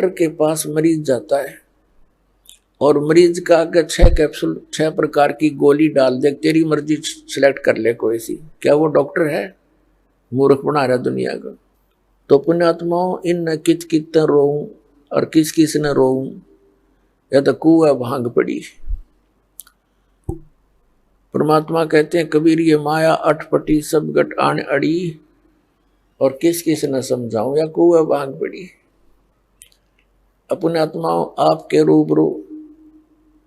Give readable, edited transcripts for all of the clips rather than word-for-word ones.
Doctor के पास मरीज जाता है और मरीज का अगर 6 कैप्सूल 6 प्रकार की गोली डाल दे, तेरी मर्जी सिलेक्ट कर ले कोई सी, क्या वो डॉक्टर है? मूर्ख बना रहा दुनिया को। तो पुण्यात्माओं, इन न किच कित रोऊं और किस किस न रोऊं, या तो कुआ भांग पड़ी। परमात्मा कहते हैं कबीर ये माया अटपटी सब गट आन अड़ी, और किस किस न समझाऊं या कुआ भांग पड़ी। अपने आत्माओं, आपके रूबरू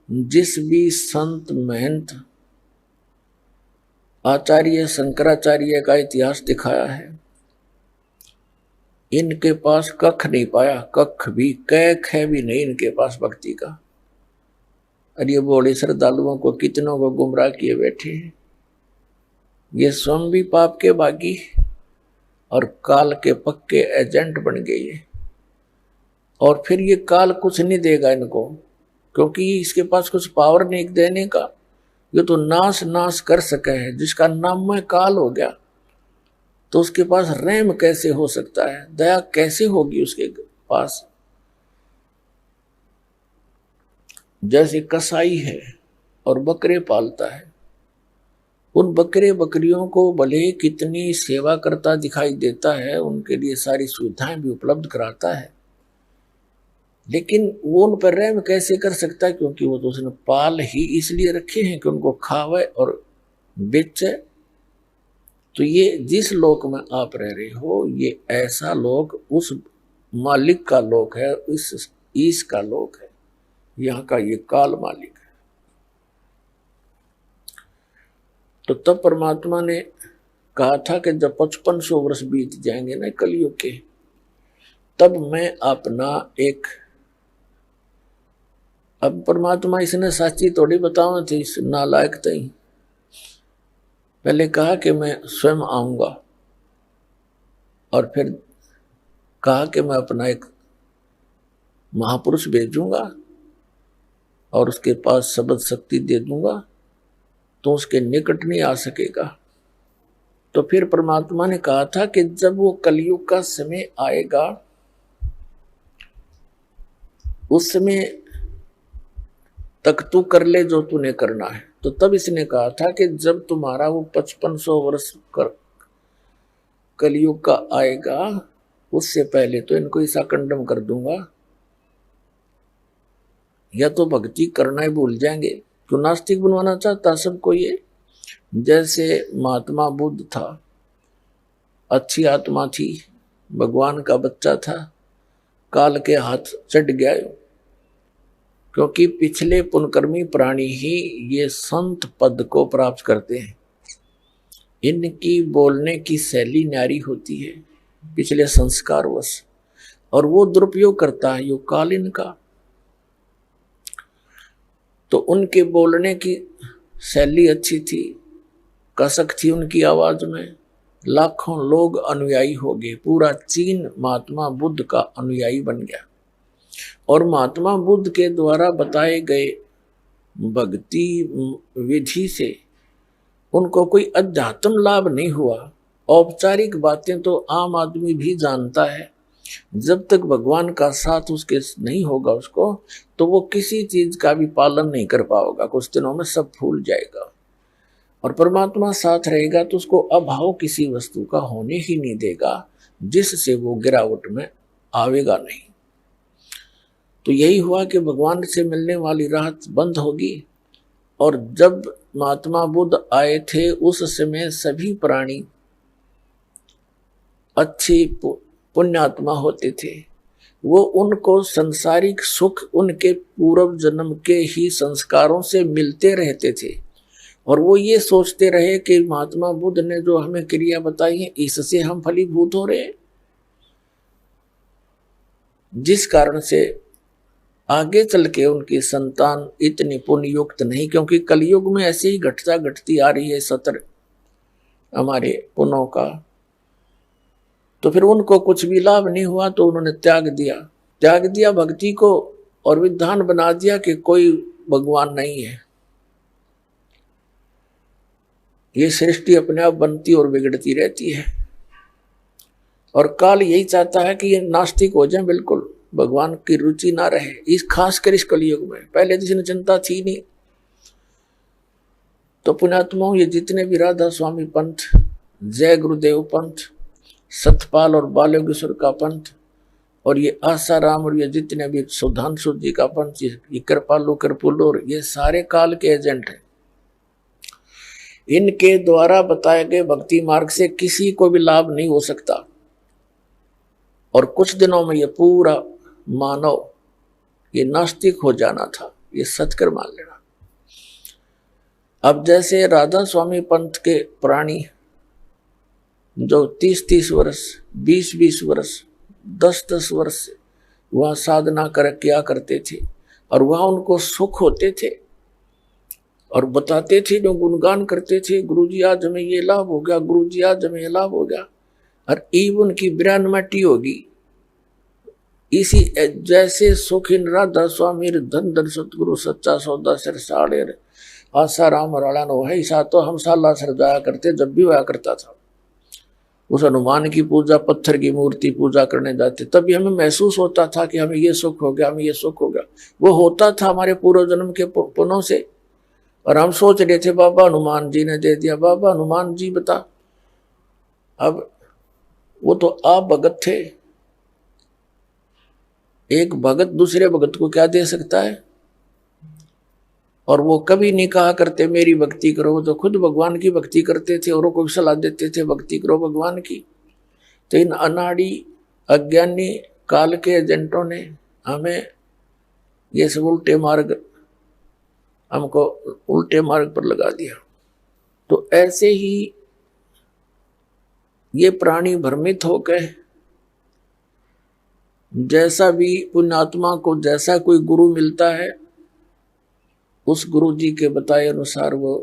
जिस भी संत महंत आचार्य शंकराचार्य का इतिहास दिखाया है, इनके पास कख नहीं पाया, कख भी कैख है भी नहीं इनके पास भक्ति का। और ये बोले श्रद्धालुओं को कितनों को गुमराह किए बैठे हैं। ये स्वयं भी पाप के बागी और काल के पक्के एजेंट बन गए। और फिर ये काल कुछ नहीं देगा इनको, क्योंकि इसके पास कुछ पावर नहीं देने का। ये तो नाश कर सके है, जिसका नाम में काल हो गया तो उसके पास रहम कैसे हो सकता है, दया कैसे होगी उसके पास। जैसे कसाई है और बकरे पालता है, उन बकरे बकरियों को भले कितनी सेवा करता दिखाई देता है, उनके लिए सारी सुविधाएं भी उपलब्ध कराता है, लेकिन वो उन पर रहम कैसे कर सकता है? क्योंकि वो तो उसने पाल ही इसलिए रखे हैं कि उनको खावे और बेचे। तो ये जिस लोक में आप रह रहे हो, ये ऐसा लोक उस मालिक का लोक है, इस ईश का लोक है, यहाँ का ये काल मालिक है। तो तब परमात्मा ने कहा था कि जब 5500 वर्ष बीत जाएंगे ना कलयुग के, तब मैं अपना एक, अब परमात्मा इसने साची थोड़ी बताओ थी, इस नालायक थी। पहले कहा कि मैं स्वयं आऊंगा, और फिर कहा कि मैं अपना एक महापुरुष भेजूंगा और उसके पास शब्द शक्ति दे दूंगा, तो उसके निकट नहीं आ सकेगा। तो फिर परमात्मा ने कहा था कि जब वो कलयुग का समय आएगा, उस समय तक तू कर ले जो तूने करना है। तो तब इसने कहा था कि जब तुम्हारा वो 5500 वर्ष कलयुग का आएगा, उससे पहले तो इनको ऐसा कंडम कर दूंगा, या तो भक्ति करना ही भूल जाएंगे। क्यों नास्तिक बनवाना चाहता सबको ये? जैसे महात्मा बुद्ध था, अच्छी आत्मा थी, भगवान का बच्चा था, काल के हाथ चढ़ गया, क्योंकि पिछले पुण्यकर्मी प्राणी ही ये संत पद को प्राप्त करते हैं। इनकी बोलने की शैली न्यारी होती है पिछले संस्कारवश, और वो दुरुपयोग करता है यो काल इनका। तो उनके बोलने की शैली अच्छी थी, कसक थी उनकी आवाज में, लाखों लोग अनुयायी हो गए। पूरा चीन महात्मा बुद्ध का अनुयायी बन गया, और महात्मा बुद्ध के द्वारा बताए गए भक्ति विधि से उनको कोई अध्यात्म लाभ नहीं हुआ। औपचारिक बातें तो आम आदमी भी जानता है, जब तक भगवान का साथ उसके नहीं होगा उसको, तो वो किसी चीज का भी पालन नहीं कर पाएगा, कुछ दिनों में सब भूल जाएगा। और परमात्मा साथ रहेगा तो उसको अभाव किसी वस्तु का होने ही नहीं देगा, जिससे वो गिरावट में आवेगा नहीं। तो यही हुआ कि भगवान से मिलने वाली राहत बंद होगी। और जब महात्मा बुद्ध आए थे, उस समय सभी प्राणी अच्छी पुण्यात्मा होते थे। वो उनको संसारिक सुख उनके पूर्व जन्म के ही संस्कारों से मिलते रहते थे, और वो ये सोचते रहे कि महात्मा बुद्ध ने जो हमें क्रिया बताई है, इससे हम फलीभूत हो रहे हैं, जिस कारण से आगे चल के उनकी संतान इतनी पुण्ययुक्त नहीं। क्योंकि कलयुग में ऐसे ही घटती आ रही है सतर हमारे पुण्यों का। तो फिर उनको कुछ भी लाभ नहीं हुआ, तो उन्होंने त्याग दिया भक्ति को, और विधान बना दिया कि कोई भगवान नहीं है। ये सृष्टि अपने आप बनती और बिगड़ती रहती है, और काल यही चाहता है कि ये नास्तिक हो जाए बिल्कुल, भगवान की रुचि ना रहे, इस खासकर इस कलयुग में। पहले जिसने चिंता थी नहीं। तो पुण्यात्माओं, ये जितने भी राधा स्वामी पंथ, जय गुरुदेव पंथ, सतपाल और बालोकेश्वर का पंथ, और ये आसाराम, और ये जितने भी सुधांशु जी का पंथ, ये कृपालु कृपुल, और ये सारे काल के एजेंट हैं। इनके द्वारा बताए गए भक्ति मार्ग से किसी को भी लाभ नहीं हो सकता। और कुछ दिनों में ये पूरा मानव ये नास्तिक हो जाना था, ये सचकर मान लेना। अब जैसे राधा स्वामी पंथ के प्राणी जो 30-30 वर्ष, 20-20 वर्ष, 10-10 वर्ष वह साधना किया करते थे, और वह उनको सुख होते थे, और बताते थे, जो गुणगान करते थे, गुरुजी आज हमें ये लाभ हो गया, गुरुजी आज हमें ये लाभ हो गया, और ईब उनकी बिरानमटी होगी। इसी जैसे सुखिन राधा स्वामी धन धन सतगुरु सच्चा सौदा सिर साड़े आसाराम राणा नो है। ऐसा तो हम साला सर जाया करते, जब भी हुआ करता था। उस हनुमान की पूजा, पत्थर की मूर्ति पूजा करने जाते, तभी हमें महसूस होता था कि हमें ये सुख हो गया, हमें ये सुख हो गया। वो होता था हमारे पूर्व जन्म के पुण्यों से, और हम सोच रहे थे बाबा हनुमान जी ने दे दिया, बाबा हनुमान जी बता। अब वो तो आप भगत थे, एक भगत दूसरे भगत को क्या दे सकता है? और वो कभी नहीं कहा करते मेरी भक्ति करो, वो तो खुद भगवान की भक्ति करते थे, औरों को भी सलाह देते थे भक्ति करो भगवान की। तो इन अनाड़ी अज्ञानी काल के एजेंटों ने हमें ये सब उल्टे मार्ग, हमको उल्टे मार्ग पर लगा दिया। तो ऐसे ही ये प्राणी भ्रमित होकर, जैसा भी पुण्यात्मा को जैसा कोई गुरु मिलता है, उस गुरु जी के बताए अनुसार वो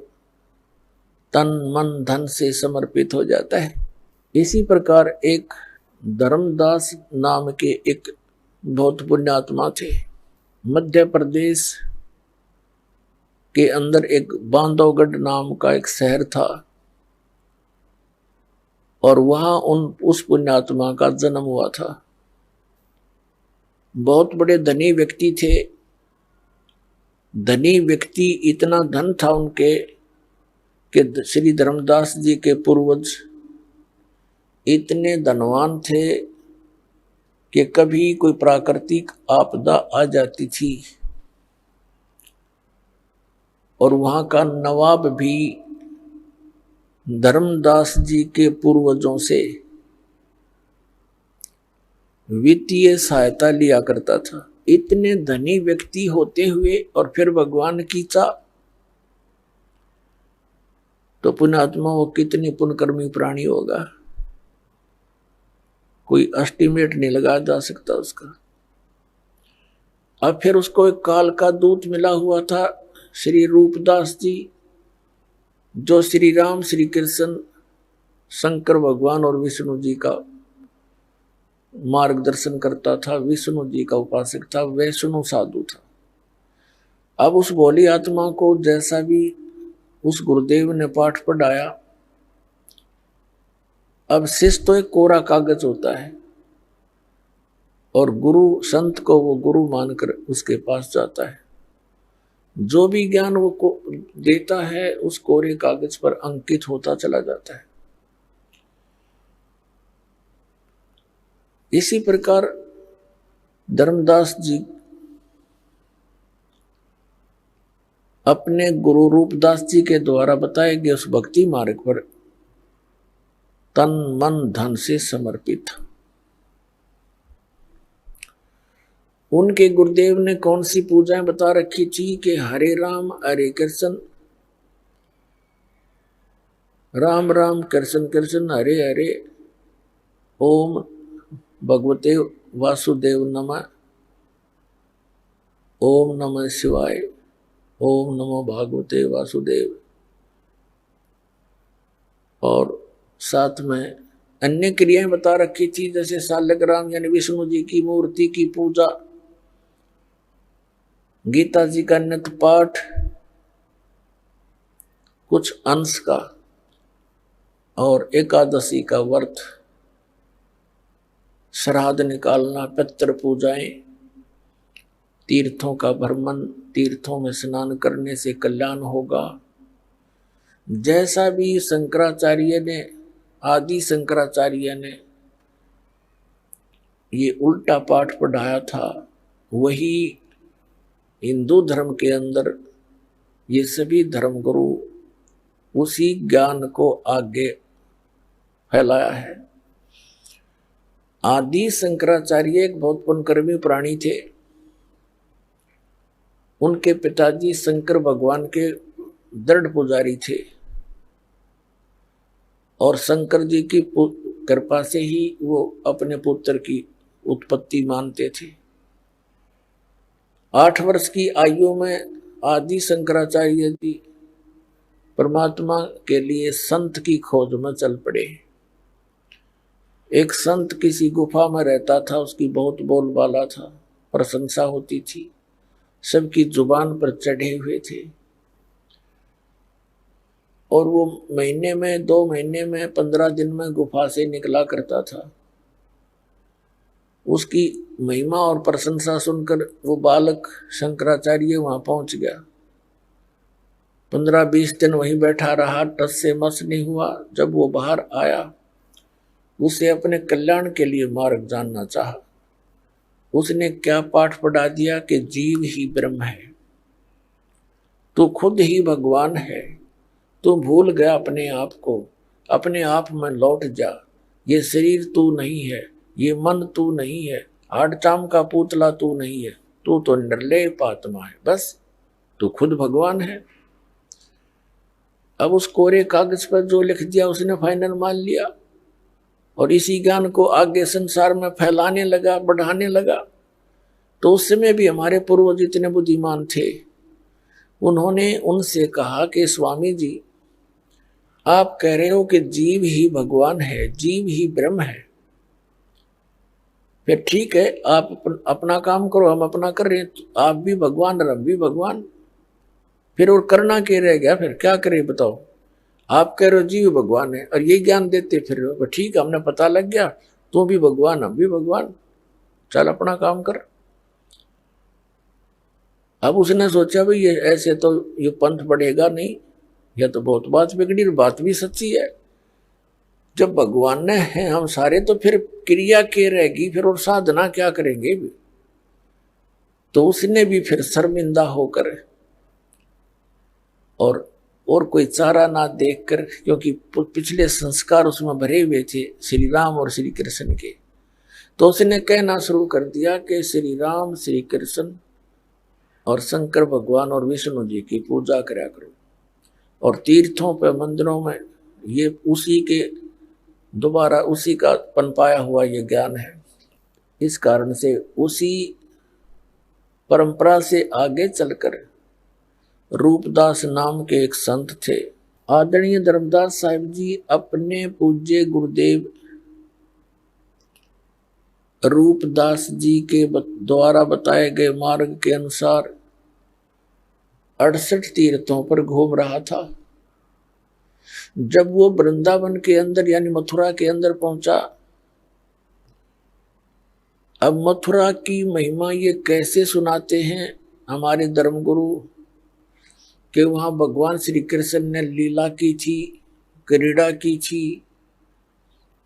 तन मन धन से समर्पित हो जाता है। इसी प्रकार एक धर्मदास नाम के एक बहुत पुण्यात्मा थे। मध्य प्रदेश के अंदर एक बांधवगढ़ नाम का एक शहर था, और वहां उस पुण्यात्मा का जन्म हुआ था। बहुत बड़े धनी व्यक्ति थे। धनी व्यक्ति, इतना धन था उनके कि श्री धर्मदास जी के पूर्वज इतने धनवान थे कि कभी कोई प्राकृतिक आपदा आ जाती थी, और वहां का नवाब भी धर्मदास जी के पूर्वजों से वित्तीय सहायता लिया करता था। इतने धनी व्यक्ति होते हुए और फिर भगवान की चाह, तो पुण्यात्मा वो कितनी पुण्यकर्मी प्राणी होगा, कोई एस्टिमेट नहीं लगाया जा सकता उसका। अब फिर उसको एक काल का दूत मिला हुआ था, श्री रूपदास जी, जो श्री राम, श्री कृष्ण, शंकर भगवान और विष्णु जी का मार्गदर्शन करता था, विष्णु जी का उपासक था, वैष्णव साधु था। अब उस भोली आत्मा को जैसा भी उस गुरुदेव ने पाठ पढ़ाया, अब शिष्य तो एक कोरा कागज होता है, और गुरु संत को वो गुरु मानकर उसके पास जाता है। जो भी ज्ञान वो को देता है उस कोरे कागज पर अंकित होता चला जाता है। इसी प्रकार धर्मदास जी अपने गुरु रूपदास जी के द्वारा बताए गए उस भक्ति मार्ग पर तन मन धन से समर्पित था। उनके गुरुदेव ने कौन सी पूजाएं बता रखी थी कि हरे राम हरे कृष्ण, राम राम कृष्ण कृष्ण हरे हरे, ओम भगवते वासुदेव नमः, ओम नमः शिवाय, ओम नमो भागवते वासुदेव। और साथ में अन्य क्रियाएं बता रखी थी, जैसे सालग्राम यानी विष्णु जी की मूर्ति की पूजा, गीता जी का नित्य पाठ, कुछ अंश का, और एकादशी का व्रत। श्राद्ध निकालना, पितृ पूजाएं, तीर्थों का भ्रमण, तीर्थों में स्नान करने से कल्याण होगा। जैसा भी शंकराचार्य ने, आदि शंकराचार्य ने ये उल्टा पाठ पढ़ाया था, वही हिंदू धर्म के अंदर ये सभी धर्मगुरु उसी ज्ञान को आगे फैलाया है। आदि शंकराचार्य एक बहुत पुण्यकर्मी प्राणी थे। उनके पिताजी शंकर भगवान के दृढ़ पुजारी थे और शंकर जी की कृपा से ही वो अपने पुत्र की उत्पत्ति मानते थे। 8 वर्ष की आयु में आदि शंकराचार्य जी परमात्मा के लिए संत की खोज में चल पड़े। एक संत किसी गुफा में रहता था, उसकी बहुत बोलबाला था, प्रशंसा होती थी, सबकी जुबान पर चढ़े हुए थे और वो महीने में, 2 महीने में, 15 दिन में गुफा से निकला करता था। उसकी महिमा और प्रशंसा सुनकर वो बालक शंकराचार्य वहां पहुंच गया। 15-20 दिन वहीं बैठा रहा, टस से मस नहीं हुआ। जब वो बाहर आया, उसे अपने कल्याण के लिए मार्ग जानना चाहा। उसने क्या पाठ पढ़ा दिया कि जीव ही ब्रह्म है, तू खुद ही भगवान है, तू भूल गया अपने आप को, अपने आप में लौट जा। ये शरीर तू नहीं है, ये मन तू नहीं है, हाड़-चाम का पुतला तू नहीं है, तू तो निर्लेप आत्मा है, बस तू खुद भगवान है। अब उस कोरे कागज पर जो लिख दिया उसने फाइनल मान लिया और इसी ज्ञान को आगे संसार में फैलाने लगा, बढ़ाने लगा। तो उस समय भी हमारे पूर्वज इतने बुद्धिमान थे, उन्होंने उनसे कहा कि स्वामी जी, आप कह रहे हो कि जीव ही भगवान है, जीव ही ब्रह्म है, फिर ठीक है, आप अपना काम करो, हम अपना कर रहे हैं, आप भी भगवान और हम भी भगवान, फिर और करना क्या रह गया? फिर क्या करें बताओ? आप कह रहे हो जीव भगवान है और ये ज्ञान देते फिर ठीक, हमने पता लग गया, तू भी भगवान हम भी भगवान, चल अपना काम कर। अब उसने सोचा भाई ये ऐसे तो ये पंथ बढ़ेगा नहीं, यह तो बहुत बात बिगड़ी, बात भी सच्ची है। जब भगवान ने है हम सारे, तो फिर क्रिया क्या रहेगी, फिर और साधना क्या करेंगे भी? तो उसने भी फिर शर्मिंदा होकर और कोई चारा ना देखकर, क्योंकि पिछले संस्कार उसमें भरे हुए थे श्री राम और श्री कृष्ण के, तो उसने कहना शुरू कर दिया कि श्री राम, श्री कृष्ण और शंकर भगवान और विष्णु जी की पूजा करा करो। और तीर्थों पर, मंदिरों में ये उसी के दोबारा उसी का पनपाया हुआ ये ज्ञान है। इस कारण से उसी परंपरा से आगे चलकर रूपदास नाम के एक संत थे। आदरणीय धर्मदास साहिब जी अपने पूज्य गुरुदेव रूपदास जी के द्वारा बताए गए मार्ग के अनुसार 68 तीर्थों पर घूम रहा था। जब वो वृंदावन के अंदर यानी मथुरा के अंदर पहुंचा, अब मथुरा की महिमा ये कैसे सुनाते हैं हमारे धर्मगुरु कि वहां भगवान श्री कृष्ण ने लीला की थी, क्रीड़ा की थी,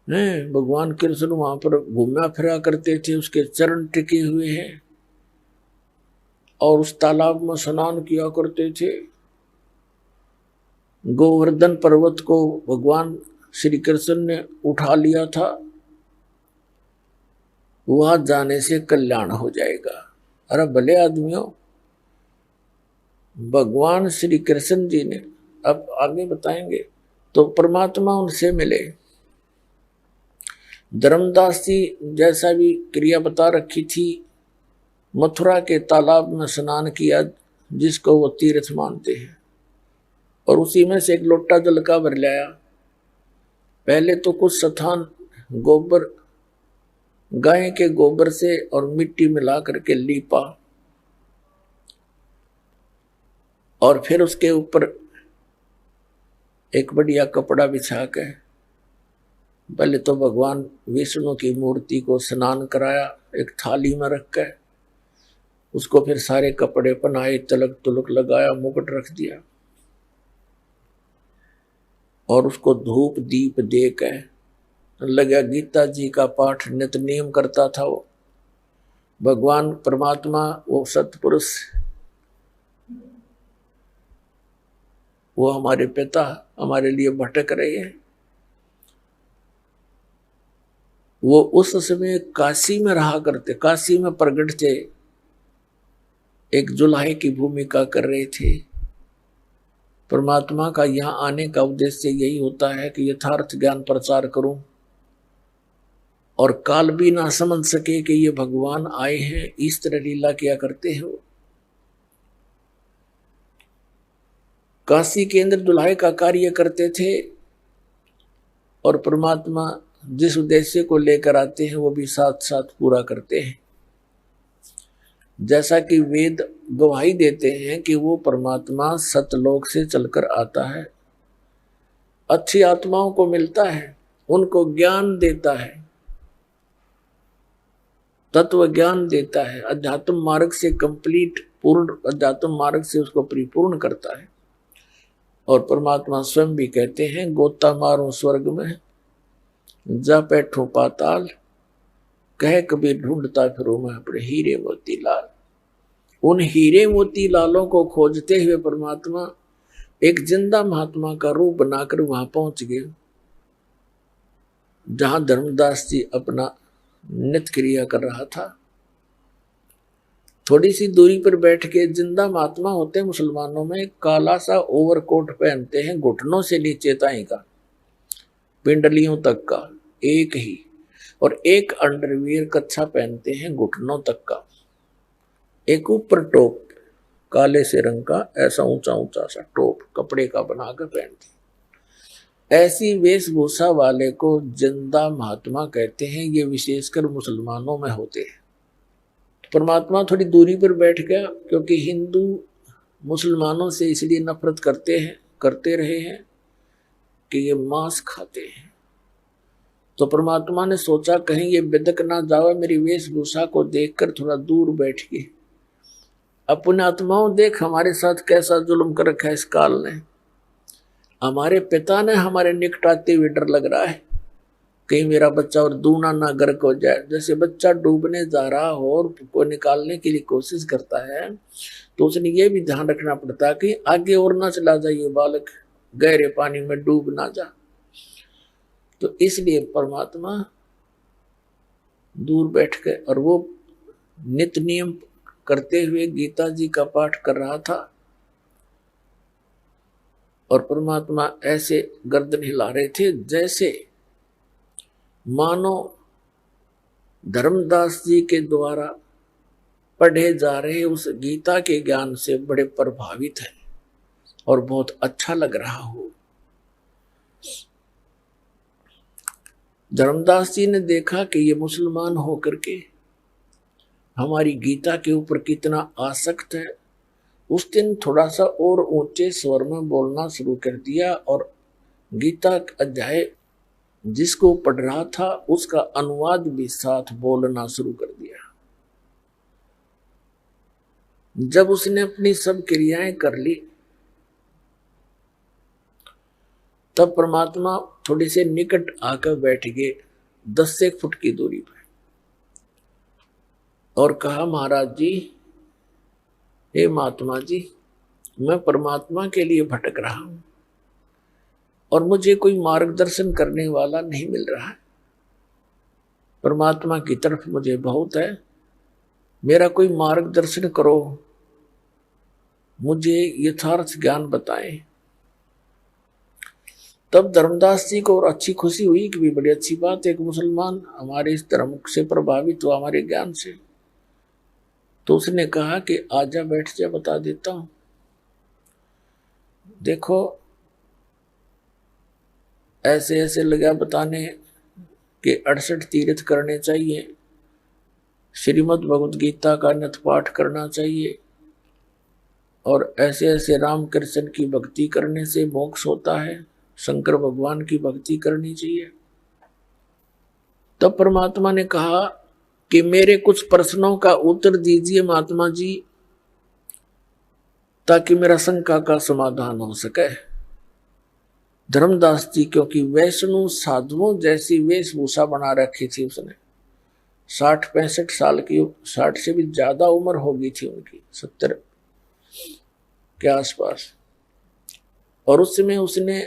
भगवान कृष्ण वहां पर घूमा फिरा करते थे, उसके चरण टिके हुए हैं और उस तालाब में स्नान किया करते थे। गोवर्धन पर्वत को भगवान श्री कृष्ण ने उठा लिया था, वहां जाने से कल्याण हो जाएगा। अरे भले आदमियों, भगवान श्री कृष्ण जी ने, अब आगे बताएंगे, तो परमात्मा उनसे मिले। धर्मदास जी जैसा भी क्रिया बता रखी थी, मथुरा के तालाब में स्नान किया जिसको वो तीर्थ मानते हैं, और उसी में से एक लोटा जल का भर लाया। पहले तो कुछ स्थान गोबर, गाय के गोबर से और मिट्टी मिला करके लीपा और फिर उसके ऊपर एक बढ़िया कपड़ा बिछा के पहले तो भगवान विष्णु की मूर्ति को स्नान कराया एक थाली में रख कर, उसको फिर सारे कपड़े पहनाए, तिलक तुलक लगाया, मुकुट रख दिया और उसको धूप दीप दे कर लगा गीता जी का पाठ नित नियम करता था। वो भगवान परमात्मा, वो सतपुरुष, वो हमारे पिता हमारे लिए भटक रहे हैं। वो उस समय काशी में रहा करते, काशी में प्रगट थे, एक जुलाहे की भूमिका कर रहे थे। परमात्मा का यहाँ आने का उद्देश्य यही होता है कि यथार्थ ज्ञान प्रचार करूं और काल भी ना समझ सके कि ये भगवान आए हैं, इस तरह लीला किया करते हैं। वो काशी के अंदर दुल्हाई का कार्य करते थे और परमात्मा जिस उद्देश्य को लेकर आते हैं वो भी साथ साथ पूरा करते हैं। जैसा कि वेद गवाही देते हैं कि वो परमात्मा सतलोक से चलकर आता है, अच्छी आत्माओं को मिलता है, उनको ज्ञान देता है, तत्व ज्ञान देता है, अध्यात्म मार्ग से कंप्लीट पूर्ण अध्यात्म मार्ग से उसको परिपूर्ण करता है। और परमात्मा स्वयं भी कहते हैं, गोता मारूं स्वर्ग में जा बैठूं पाताल, कह कबीर ढूंढता फिरूं मैं अपने हीरे मोती लाल। उन हीरे मोती लालों को खोजते हुए परमात्मा एक जिंदा महात्मा का रूप बनाकर वहां पहुंच गए, जहां धर्मदास जी अपना नित्य क्रिया कर रहा था। थोड़ी सी दूरी पर बैठ के जिंदा महात्मा होते हैं मुसलमानों में, काला सा ओवरकोट पहनते हैं घुटनों से नीचे ताई का, पिंडलियों तक का एक ही, और एक अंडरवियर कच्छा पहनते हैं घुटनों तक का, एक ऊपर टोप काले से रंग का ऐसा ऊंचा ऊंचा सा टोप कपड़े का बनाकर पहनते। ऐसी वेशभूषा वाले को जिंदा महात्मा कहते हैं। ये विशेषकर मुसलमानों में होते हैं। परमात्मा थोड़ी दूरी पर बैठ गया, क्योंकि हिंदू मुसलमानों से इसलिए नफरत करते रहे हैं कि ये मांस खाते हैं। तो परमात्मा ने सोचा कहीं ये बिदक ना जावे, मेरी वेशभूषा को देखकर थोड़ा दूर बैठ गए। अपने आत्माओं देख हमारे साथ कैसा जुल्म कर रखा है इस काल ने। हमारे पिता ने हमारे निकट आते हुए डर लग रहा है, कहीं मेरा बच्चा और दूना ना गर्क हो जाए। जैसे बच्चा डूबने जा रहा हो और को निकालने के लिए कोशिश करता है, तो उसने ये भी ध्यान रखना पड़ता है कि आगे और ना चला जाए ये बालक, गहरे पानी में डूब ना जा। तो इसलिए परमात्मा दूर बैठ के और वो नित्य नियम करते हुए गीता जी का पाठ कर रहा था, और परमात्मा ऐसे गर्दन हिला रहे थे जैसे मानो धर्मदास जी के द्वारा पढ़े जा रहे उस गीता के ज्ञान से बड़े प्रभावित है और बहुत अच्छा लग रहा हो। धर्मदास जी ने देखा कि ये मुसलमान होकर के हमारी गीता के ऊपर कितना आसक्त है। उस दिन थोड़ा सा और ऊंचे स्वर में बोलना शुरू कर दिया और गीता अध्याय जिसको पढ़ रहा था उसका अनुवाद भी साथ बोलना शुरू कर दिया। जब उसने अपनी सब क्रियाएं कर ली, तब परमात्मा थोड़ी से निकट आकर बैठ गए 10 से 1 फुट की दूरी पर, और कहा, महाराज जी, हे महात्मा जी, मैं परमात्मा के लिए भटक रहा हूं और मुझे कोई मार्गदर्शन करने वाला नहीं मिल रहा है। परमात्मा की तरफ मुझे बहुत है, मेरा कोई मार्गदर्शन करो, मुझे यथार्थ ज्ञान बताएं। तब धर्मदास जी को और अच्छी खुशी हुई कि भी बड़ी अच्छी बात है, एक मुसलमान हमारे इस धर्म से प्रभावित हुआ, हमारे ज्ञान से। तो उसने कहा कि आजा, बैठ जा, बता देता हूं। देखो, ऐसे ऐसे लगा बताने कि 68 तीर्थ करने चाहिए, श्रीमद् भगवद गीता का नित्य पाठ करना चाहिए, और ऐसे ऐसे राम कृष्ण की भक्ति करने से मोक्ष होता है, शंकर भगवान की भक्ति करनी चाहिए। तब परमात्मा ने कहा कि मेरे कुछ प्रश्नों का उत्तर दीजिए महात्मा जी, ताकि मेरा शंका का समाधान हो सके। धर्मदास जी क्योंकि वैष्णव साधुओं जैसी वेशभूषा बना रखी थी उसने, 60-65 साल की, 60 से भी ज्यादा उम्र होगी थी उनकी, 70 के आसपास। और उसमें उसने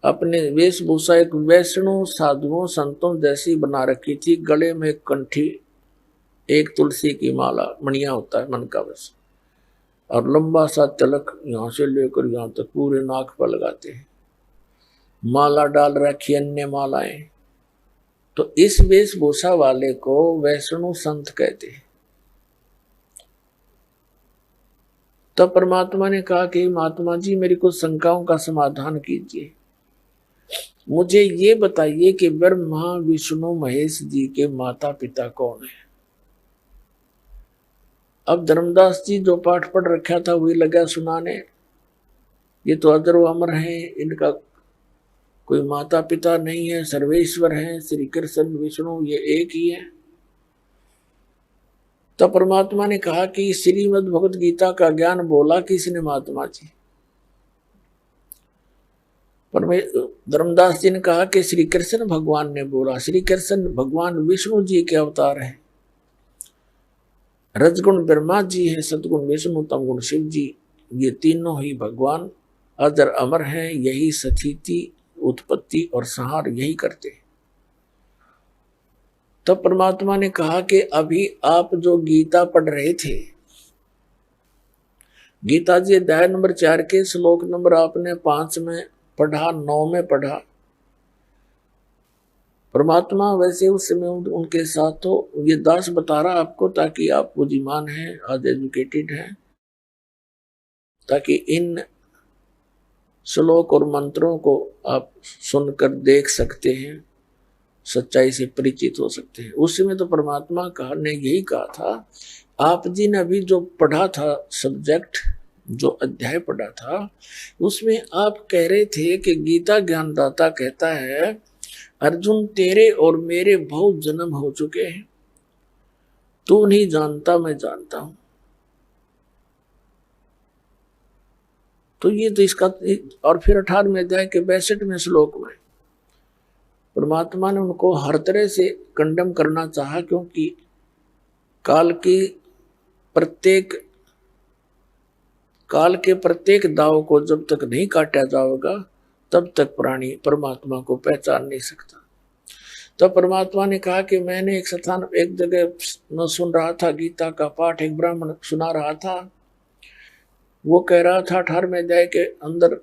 अपने वेशभूषा एक वैष्णव साधुओं संतों जैसी बना रखी थी। गले में कंठी, एक तुलसी की माला, मणिया होता है मन का बस, और लंबा सा तिलक यहाँ से लेकर यहाँ तक पूरे नाक पर लगाते हैं। माला डाल रखी अन्य मालाएं। तो इस वेशभूषा वाले को वैष्णव संत कहते हैं। तब परमात्मा ने कहा कि महात्मा जी मेरी कुछ शंकाओं का समाधान कीजिए। मुझे ये बताइए कि ब्रह्मा विष्णु महेश जी के माता पिता कौन है। अब धर्मदास जी जो पाठ पढ़ रखा था वही लगा सुनाने। ये तो अजर व अमर है, इनका कोई माता पिता नहीं है, सर्वेश्वर है, श्री कृष्ण विष्णु ये एक ही है। तब परमात्मा ने कहा कि श्रीमद् भगवत गीता का ज्ञान बोला किसने महात्मा जी। धर्मदास जी ने कहा कि श्री कृष्ण भगवान ने बोला। श्री कृष्ण भगवान विष्णु जी के अवतार हैं। रजगुण ब्रह्मा जी है, सतगुण विष्णु, तमगुण शिव जी, ये तीनों ही भगवान अजर अमर हैं। यही स्थिति उत्पत्ति और संहार यही करते हैं। तब परमात्मा ने कहा कि अभी आप जो गीता पढ़ रहे थे, गीता जी अध्याय नंबर 4 के श्लोक नंबर आपने 5 में पढ़ा, 9 में पढ़ा। परमात्मा वैसे उस समय उनके साथ तो ये दास बता रहा आपको, ताकि आप बुद्धिमान हैं, आज एजुकेटेड हैं, ताकि इन श्लोक और मंत्रों को आप सुनकर देख सकते हैं, सच्चाई से परिचित हो सकते हैं। उस समय तो परमात्मा ने यही कहा था, आप जी ने अभी जो पढ़ा था सब्जेक्ट, जो अध्याय पढ़ा था, उसमें आप कह रहे थे कि गीता ज्ञानदाता कहता है अर्जुन तेरे और मेरे बहुत जन्म हो चुके हैं, तू नहीं जानता मैं जानता हूं। तो ये तो इसका, और फिर 18वें अध्याय के 62वें श्लोक में परमात्मा ने उनको हर तरह से कंडम करना चाहा, क्योंकि काल के प्रत्येक दाव को जब तक नहीं काटा जाएगा तब तक प्राणी परमात्मा को पहचान नहीं सकता। तो परमात्मा ने कहा कि मैंने एक स्थान, एक जगह में सुन रहा था गीता का पाठ, एक ब्राह्मण सुना रहा था। वो कह रहा था 18वें अध्याय के अंदर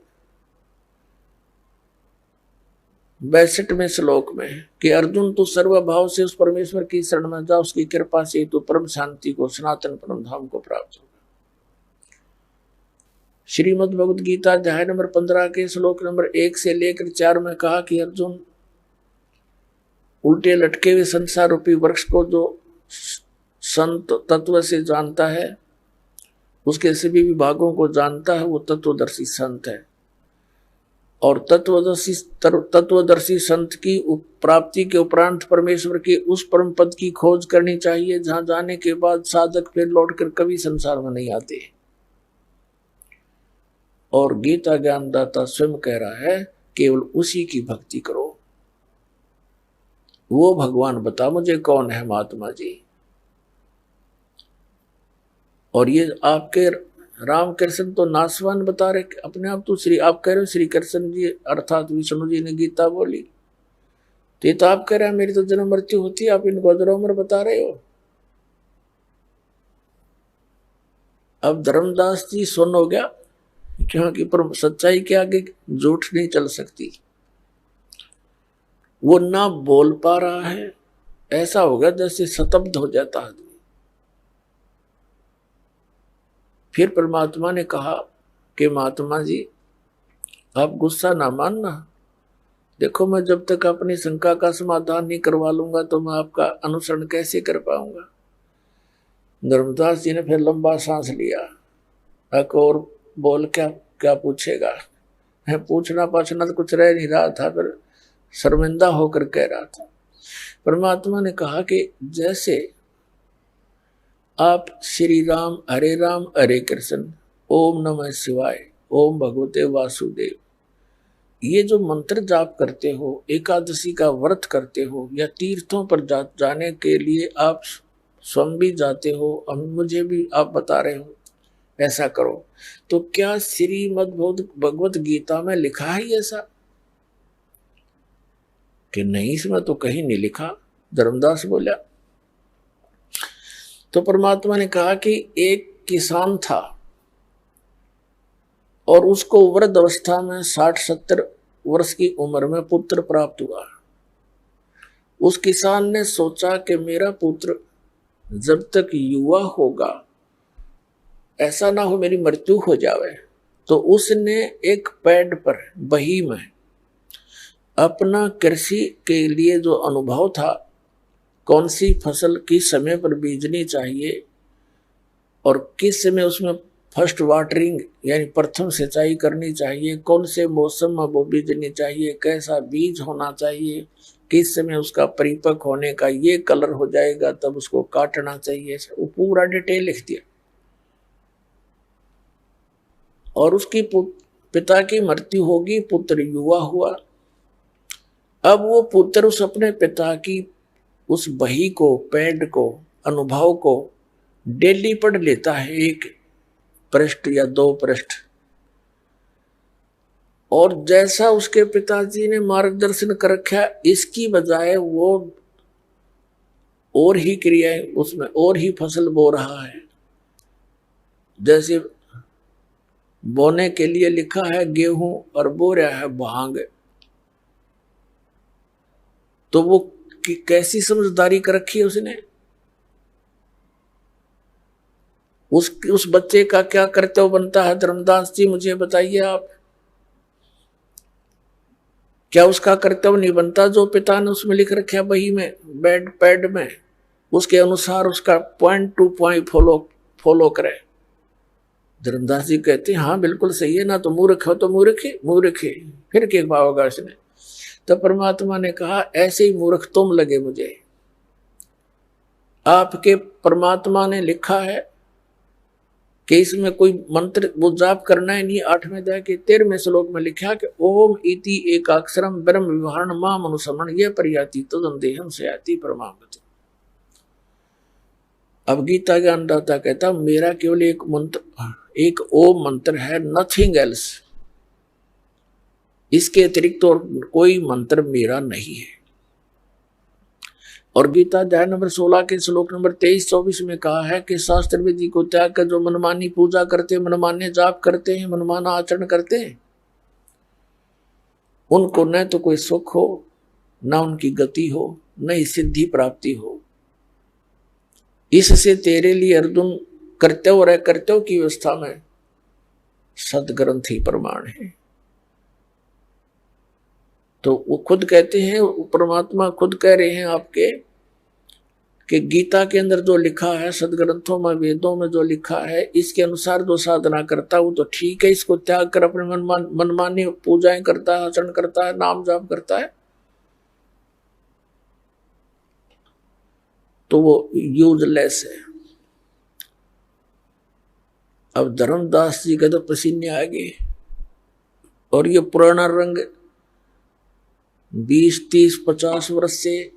62वें श्लोक में कि अर्जुन तू सर्वभाव से उस परमेश्वर की शरण में जा, उसकी कृपा से तू परम शांति को, सनातन परम धाम को प्राप्त होगा। श्रीमद् भगवत गीता अध्याय नंबर 15 के श्लोक नंबर 1 से लेकर 4 में कहा कि अर्जुन उल्टे लटके हुए संसार रूपी वृक्ष को जो संत तत्व से जानता है, उसके सभी विभागों को जानता है, वो तत्वदर्शी संत है। और तत्वदर्शी संत की प्राप्ति के उपरांत परमेश्वर के उस परम पद की खोज करनी चाहिए, जहां जाने के बाद साधक फिर लौटकर कभी संसार में नहीं आते। और गीता ज्ञानदाता स्वयं कह रहा है केवल उसी की भक्ति करो। वो भगवान बता मुझे कौन है महात्मा जी। और ये आपके रामकृष्ण तो नासवान बता रहे अपने आप, तो आप कह रहे हो श्री कृष्ण जी अर्थात विष्णु जी ने गीता बोली, तो ये तो आप कह रहे हैं मेरी तो जन्म मृत्यु होती है, आप इनको अजर उम्र बता रहे हो। अब धर्मदास जी सुन हो गया, क्योंकि पर सच्चाई के आगे झूठ नहीं चल सकती। वो ना बोल पा रहा है, ऐसा होगा जैसे स्तब्ध हो जाता आदमी। फिर परमात्मा ने कहा कि महात्मा जी आप गुस्सा ना मानना, देखो मैं जब तक अपनी शंका का समाधान नहीं करवा लूंगा तो मैं आपका अनुसरण कैसे कर पाऊंगा। धर्मदास जी ने फिर लंबा सांस लिया, और बोल क्या पूछेगा, पूछना पाछना तो कुछ रह नहीं रहा था, फिर शर्मिंदा होकर कह रहा था परमात्मा ने कहा कि जैसे आप श्री राम हरे कृष्ण ओम नमः शिवाय ओम भगवते वासुदेव ये जो मंत्र जाप करते हो, एकादशी का व्रत करते हो, या तीर्थों पर जाने के लिए आप स्वयं भी जाते हो, अब मुझे भी आप बता रहे हो ऐसा करो, तो क्या श्रीमद् भगवत गीता में लिखा है ऐसा? कि नहीं, इसमें तो कहीं नहीं लिखा। धर्मदास बोला। तो परमात्मा ने कहा कि एक किसान था और उसको वृद्ध अवस्था में 60-70 वर्ष की उम्र में पुत्र प्राप्त हुआ। उस किसान ने सोचा कि मेरा पुत्र जब तक युवा होगा, ऐसा ना हो मेरी मृत्यु हो जावे, तो उसने एक पेड़ पर बही में अपना कृषि के लिए जो अनुभव था, कौन सी फसल किस समय पर बीजनी चाहिए और किस समय उसमें फर्स्ट वाटरिंग यानी प्रथम सिंचाई करनी चाहिए, कौन से मौसम में वो बीजनी चाहिए, कैसा बीज होना चाहिए, किस समय उसका परिपक्व होने का ये कलर हो जाएगा तब उसको काटना चाहिए, वो पूरा डिटेल लिख दिया। और उसकी पिता की मृत्यु होगी, पुत्र युवा हुआ। अब वो पुत्र उस अपने पिता की उस बही को, पेड़ को, अनुभव को डेली पढ़ लेता है, 1 पृष्ठ या 2 पृष्ठ, और जैसा उसके पिताजी ने मार्गदर्शन कर रखा, इसकी बजाय वो और ही क्रियाएं, उसमें और ही फसल बो रहा है। जैसे बोने के लिए लिखा है गेहूं और बो रहा है भांग, तो वो कैसी समझदारी कर रखी है उसने। उस बच्चे का क्या कर्तव्य बनता है धर्मदास जी, मुझे बताइए आप। क्या उसका कर्तव्य नहीं बनता जो पिता ने उसमें लिख रखा बही में, पैड में, उसके अनुसार उसका पॉइंट टू पॉइंट फॉलो करे। धर्मदास जी कहते हैं हाँ बिल्कुल सही है ना, तो मूर्ख हो तो मूर्ख है, फिर क्या पाओगा उसने। तो परमात्मा ने कहा ऐसे ही मूर्ख तुम लगे मुझे। आपके परमात्मा ने लिखा है कि इसमें कोई मंत्र वो जाप करना है नहीं। 8वें अध्याय के 13वें श्लोक में लिखा कि ओम इति एकाक्षरम ब्रह्म विवरण माम अनुसमण ये परियाति तदंदेहम से आती परमागति। अब गीता ज्ञानदाता कहता मेरा केवल एक मंत्र, एक ओम मंत्र है, नथिंग एल्स, इसके अतिरिक्त और कोई मंत्र मेरा नहीं है। और गीता अध्याय नंबर 16 के श्लोक नंबर 23-24 में कहा है कि शास्त्र विधि को त्याग कर जो मनमानी पूजा करते, मनमाने जाप करते हैं, मनमाना आचरण करते हैं, उनको न तो कोई सुख हो, न उनकी गति हो, न ही सिद्धि प्राप्ति हो। इससे तेरे लिए अर्जुन कर्तव्य और अकर्तव्य की व्यवस्था में सदग्रंथ ही प्रमाण है। तो वो खुद कहते हैं, परमात्मा खुद कह रहे हैं आपके कि गीता के अंदर जो लिखा है, सदग्रंथों में, वेदों में जो लिखा है, इसके अनुसार जो साधना करता है वो तो ठीक है। इसको त्याग कर अपने मनमानी पूजाएं करता है, आचरण करता है, नाम जाप करता है, तो वो यूजलेस है। अब धर्मदास जी के तो पसीने आ गए, और ये पुराना रंग 20, 30, 50 वर्ष से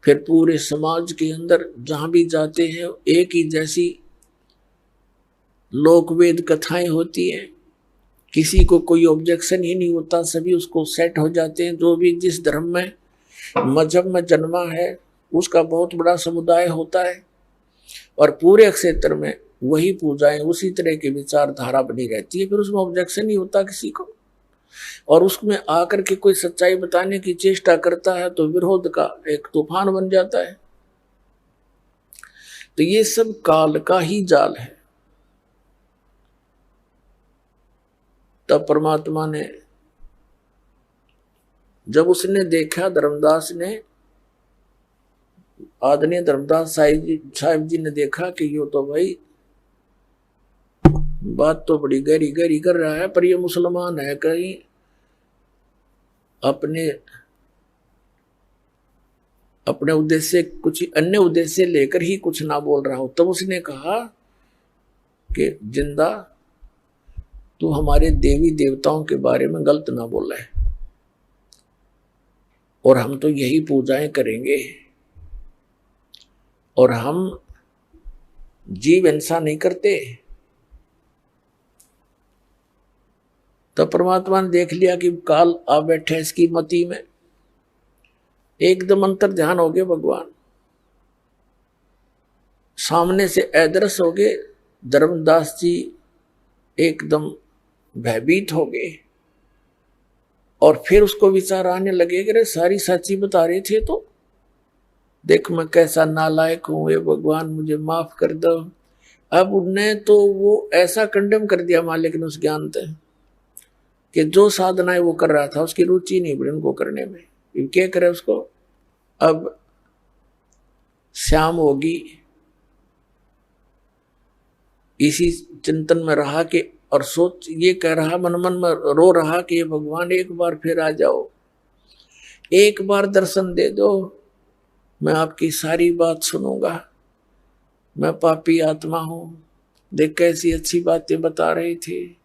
फिर पूरे समाज के अंदर जहां भी जाते हैं एक ही जैसी लोकवेद कथाएं होती हैं, किसी को कोई ऑब्जेक्शन ही नहीं होता, सभी उसको सेट हो जाते हैं। जो भी जिस धर्म में, मजहब में जन्मा है उसका बहुत बड़ा समुदाय होता है, और पूरे क्षेत्र में वही पूजाएं, उसी तरह की विचारधारा बनी रहती है, फिर उसमें ऑब्जेक्शन नहीं होता किसी को। और उसमें आकर के कोई सच्चाई बताने की चेष्टा करता है तो विरोध का एक तूफान बन जाता है। तो ये सब काल का ही जाल है। तब परमात्मा ने, जब उसने देखा, धर्मदास ने, आदरणीय धर्मदास साहिब जी ने देखा कि यो तो भाई बात तो बड़ी गहरी गहरी कर रहा है, पर ये मुसलमान है, कहीं अपने अपने उद्देश्य कुछ अन्य उद्देश्य लेकर ही कुछ ना बोल रहा हो, तब उसने कहा कि जिंदा तू हमारे देवी देवताओं के बारे में गलत ना बोला है, और हम तो यही पूजाएं करेंगे, और हम जीव हिंसा नहीं करते। तो परमात्मा ने देख लिया कि काल आ बैठे इसकी मति में, एकदम अंतर ध्यान हो गए भगवान, सामने से अदृश्य हो गए। धर्मदास जी एकदम भयभीत हो गए, और फिर उसको विचार आने लगे कि सारी सच्ची बता रहे थे, तो देख मैं कैसा नालायक हूं, ये भगवान मुझे माफ कर दो। अब उनने तो वो ऐसा कंडेम कर दिया मालिक ने उस ज्ञान से कि जो साधनाएं वो कर रहा था उसकी रुचि नहीं पड़ी उनको करने में, क्या करे उसको। अब श्याम होगी इसी चिंतन में रहा कि, और सोच ये कह रहा मन मन में रो रहा कि ये भगवान एक बार फिर आ जाओ, एक बार दर्शन दे दो, मैं आपकी सारी बात सुनूंगा, मैं पापी आत्मा हूं, देख कैसी अच्छी बातें बता रही थी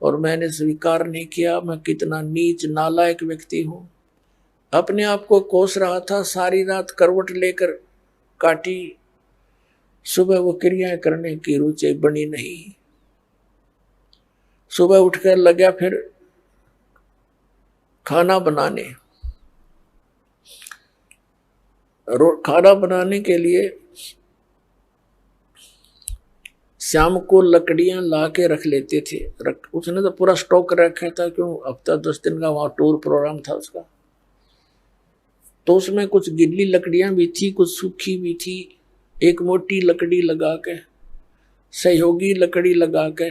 और मैंने स्वीकार नहीं किया, मैं कितना नीच नालायक व्यक्ति हूं। अपने आप को कोस रहा था, सारी रात करवट लेकर काटी, सुबह वो क्रियाएं करने की रुचि बनी नहीं। सुबह उठकर लगा फिर खाना बनाने, खाना बनाने के लिए शाम को लकड़ियां ला के रख लेते थे, उसने तो पूरा स्टॉक रखा था, क्यों हफ्ता 10 दिन का वहां टूर प्रोग्राम था उसका, तो उसमें कुछ गिल्ली लकड़ियां भी थी, कुछ सूखी भी थी। एक मोटी लकड़ी लगा के, सहयोगी लकड़ी लगा के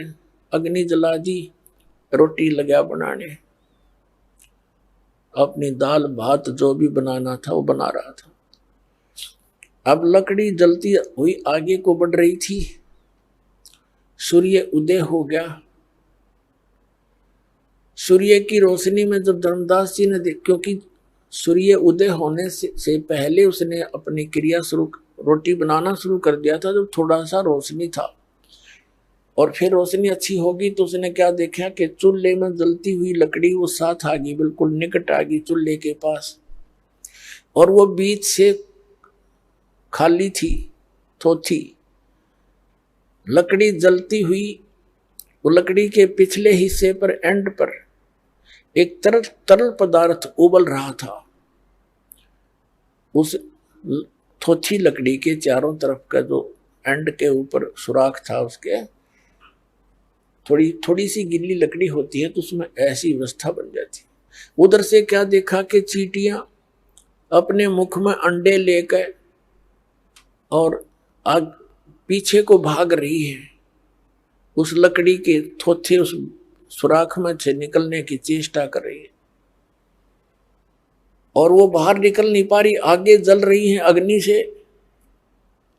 अग्नि जला दी, रोटी लगा बनाने, अपनी दाल भात जो भी बनाना था वो बना रहा था। अब लकड़ी जलती हुई आगे को बढ़ रही थी, सूर्य उदय हो गया। सूर्य की रोशनी में जब धर्मदास जी ने क्योंकि सूर्य उदय होने से पहले उसने अपनी क्रिया शुरू, रोटी बनाना शुरू कर दिया था जब थोड़ा सा रोशनी था, और फिर रोशनी अच्छी होगी तो उसने क्या देखा कि चूल्हे में जलती हुई लकड़ी वो साथ आ गई, बिल्कुल निकट आ गई चूल्हे के पास, और वो बीच से खाली थी, थोथी लकड़ी जलती हुई। वो लकड़ी के पिछले हिस्से पर एंड पर एक तरल पदार्थ उबल रहा था। उस थोथी लकड़ी के चारों तरफ का जो एंड के ऊपर सुराख था, उसके थोड़ी थोड़ी सी गिल्ली लकड़ी होती है तो उसमें ऐसी अवस्था बन जाती। उधर से क्या देखा कि चींटियां अपने मुख में अंडे लेकर और आग पीछे को भाग रही है, उस लकड़ी के थोथे उस सुराख में से निकलने की चेष्टा कर रही है, और वो बाहर निकल नहीं पा रही, आगे जल रही हैं अग्नि से,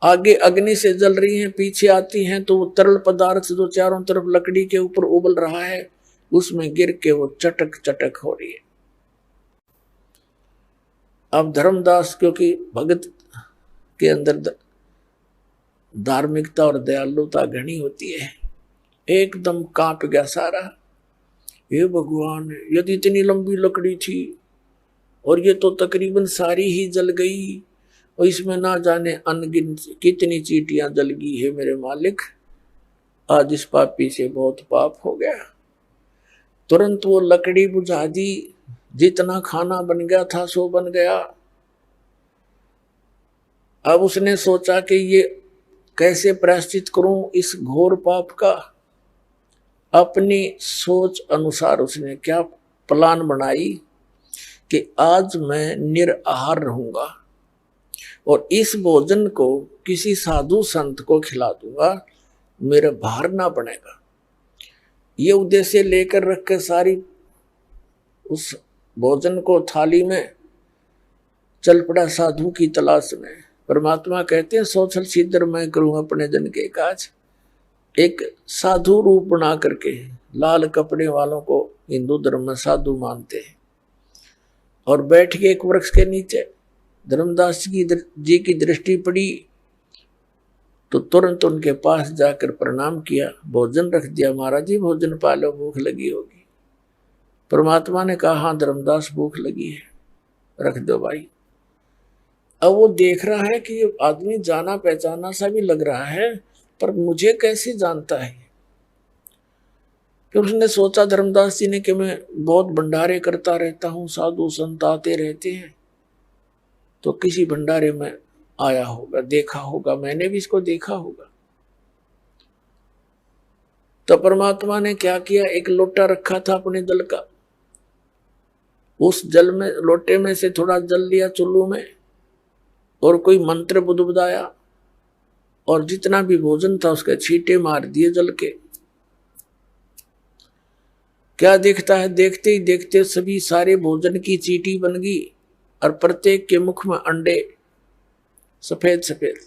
आगे अग्नि से जल रही हैं, पीछे आती हैं तो वो तरल पदार्थ जो चारों तरफ लकड़ी के ऊपर उबल रहा है उसमें गिर के वो चटक चटक हो रही है। अब धर्मदास क्योंकि भगत के अंदर धार्मिकता और दयालुता घनी होती है, एकदम कांप गया सारा। ये भगवान, यदि इतनी लंबी लकड़ी थी और ये तो तकरीबन सारी ही जल गई, और इसमें ना जाने अनगिनत कितनी चींटियां जल गई है मेरे मालिक, आज इस पापी से बहुत पाप हो गया। तुरंत वो लकड़ी बुझा दी, जितना खाना बन गया था सो बन गया। अब उसने सोचा कि ये कैसे प्रायश्चित करूं इस घोर पाप का। अपनी सोच अनुसार उसने क्या प्लान बनाई कि आज मैं निराहार रहूंगा और इस भोजन को किसी साधु संत को खिला दूंगा, मेरा भार ना बनेगा। ये उद्देश्य लेकर रख के सारी उस भोजन को थाली में चल पड़ा साधु की तलाश में। परमात्मा कहते हैं सोचल सिद्धर मैं करूं अपने जन के काज। एक साधु रूप बना करके, लाल कपड़े वालों को हिंदू धर्म में साधु मानते हैं, और बैठ के एक वृक्ष के नीचे धर्मदास जी की दृष्टि पड़ी तो तुरंत उनके पास जाकर प्रणाम किया, भोजन रख दिया। महाराज जी भोजन पालो, भूख लगी होगी। परमात्मा ने कहा हाँ धर्मदास भूख लगी है, रख दो भाई। अब वो देख रहा है कि ये आदमी जाना पहचाना सा भी लग रहा है, पर मुझे कैसे जानता है। फिर उसने सोचा धर्मदास जी ने कि मैं बहुत भंडारे करता रहता हूं, साधु संत आते रहते हैं, तो किसी भंडारे में आया होगा, देखा होगा, मैंने भी इसको देखा होगा। तो परमात्मा ने क्या किया, एक लोटा रखा था अपने जल का, उस जल में, लोटे में से थोड़ा जल लिया चुल्लू में और कोई मंत्र बुदबुदाया और जितना भी भोजन था उसके छींटे मार दिए जल के। क्या देखता है, देखते ही देखते सभी सारे भोजन की चींटी बन गई और प्रत्येक के मुख में अंडे सफेद सफेद।